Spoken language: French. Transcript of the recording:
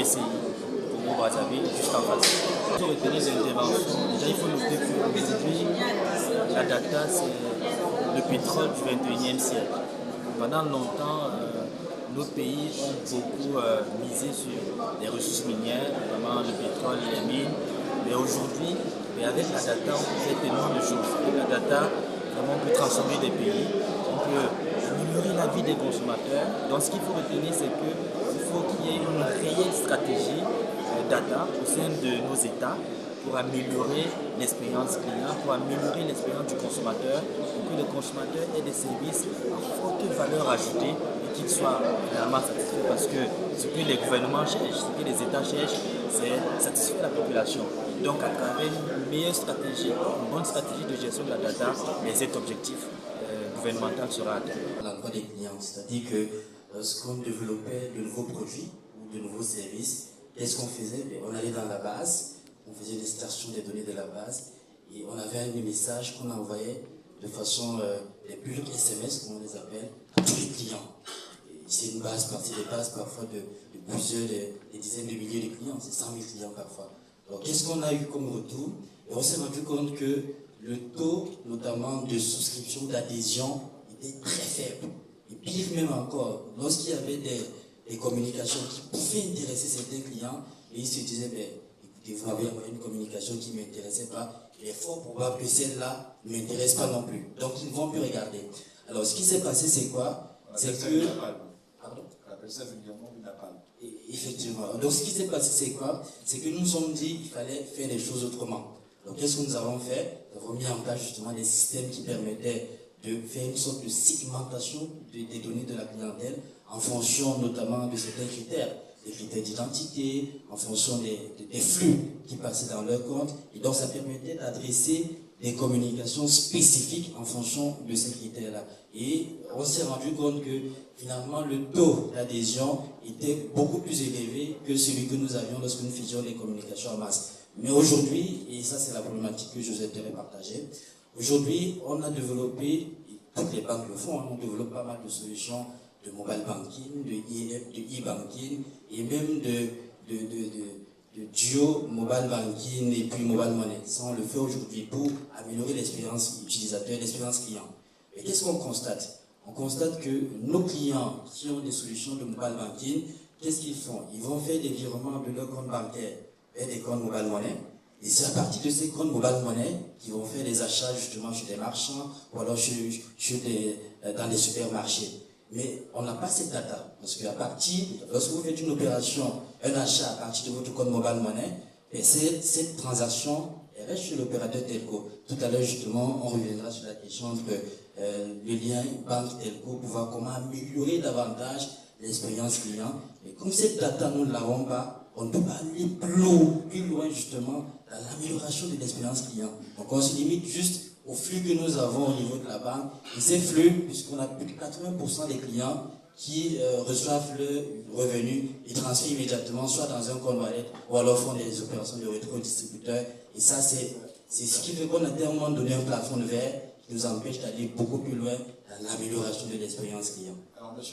PCI, Congo-Brazzaville, juste en face. Pour retenir l'intervention, déjà il faut noter qu'aujourd'hui, la data c'est le pétrole du 21e siècle. Pendant longtemps, nos pays ont beaucoup misé sur les ressources minières, notamment le pétrole et les mines. Mais aujourd'hui, avec la data, on peut faire tellement de choses. Avec la data, vraiment, on peut transformer des pays, on peut améliorer la vie des consommateurs. Donc ce qu'il faut retenir, c'est qu'il faut qu'il y ait une réelle stratégie data au sein de nos États pour améliorer l'expérience client, pour améliorer l'expérience du consommateur, pour que le consommateur ait des services à forte valeur ajoutée et qu'il soit réellement satisfait. Parce que ce que les gouvernements cherchent, ce que les États cherchent, c'est satisfaire la population. Donc à travers une meilleure stratégie, une bonne stratégie de gestion de la data, cet objectif gouvernemental sera atteint. L'emploi des clients, c'est-à-dire que lorsqu'on développait de nouveaux produits ou de nouveaux services, qu'est-ce qu'on faisait? On allait dans la base, on faisait l'extraction des données de la base et on avait un message qu'on envoyait de façon les bulles SMS, comme on les appelle, à tous les clients. C'est une base, c'est des bases parfois de plusieurs, des dizaines de milliers de clients, c'est 100 000 clients parfois. Alors qu'est-ce qu'on a eu comme retour? Et on s'est rendu compte que le taux, notamment de souscription, d'adhésion, était très faible. Et pire même encore, lorsqu'il y avait des communications qui pouvaient intéresser certains clients, et ils se disaient, écoutez, vous m'avez envoyé une communication qui ne m'intéressait pas, il est fort probable que celle-là ne m'intéresse pas non plus. Donc ils ne vont plus regarder. Alors ce qui s'est passé, c'est quoi? C'est que... Pardon? On appelle ça vulgairement une appel. Effectivement. Donc ce qui s'est passé, c'est quoi? C'est que nous nous sommes dit qu'il fallait faire les choses autrement. Donc qu'est-ce que nous avons fait? Nous avons mis en place justement des systèmes qui permettaient de faire une sorte de segmentation des données de la clientèle en fonction notamment de certains critères, des critères d'identité, en fonction des flux qui passaient dans leur compte. Et donc ça permettait d'adresser des communications spécifiques en fonction de ces critères-là. Et on s'est rendu compte que finalement le taux d'adhésion était beaucoup plus élevé que celui que nous avions lorsque nous faisions les communications en masse. Mais aujourd'hui, et ça c'est la problématique que je vous ai partagée, aujourd'hui on a développé, et toutes les banques le font, on développe pas mal de solutions de mobile banking, de e-banking et même de duo mobile banking et puis mobile money. Ça on le fait aujourd'hui pour améliorer l'expérience utilisateur, l'expérience client. Et qu'est-ce qu'on constate? On constate que nos clients qui ont des solutions de mobile banking, qu'est-ce qu'ils font? Ils vont faire des virements de leur compte bancaire vers des comptes mobile money. Et c'est à partir de ces comptes mobile money qu'ils vont faire des achats justement chez des marchands ou alors dans des supermarchés. Mais on n'a pas cette data. Parce qu'à partir, lorsque vous faites une opération, un achat à partir de votre compte mobile money, et cette transaction elle reste chez l'opérateur telco. Tout à l'heure, justement, on reviendra sur la question entre le lien banque-telco pour voir comment améliorer davantage l'expérience client. Et comme cette data, nous ne l'avons pas, on ne peut pas aller plus loin, justement, dans l'amélioration de l'expérience client. Donc, on se limite juste au flux que nous avons au niveau de la banque. Et ces flux, puisqu'on a plus de 80% des clients qui reçoivent le revenu et transfèrent immédiatement, soit dans un compte wallet, ou alors font des opérations de retrait au distributeur. Et ça, c'est ce qui fait qu'on a à un moment donné un plafond de verre qui nous empêche d'aller beaucoup plus loin dans l'amélioration de l'expérience client. Alors, M.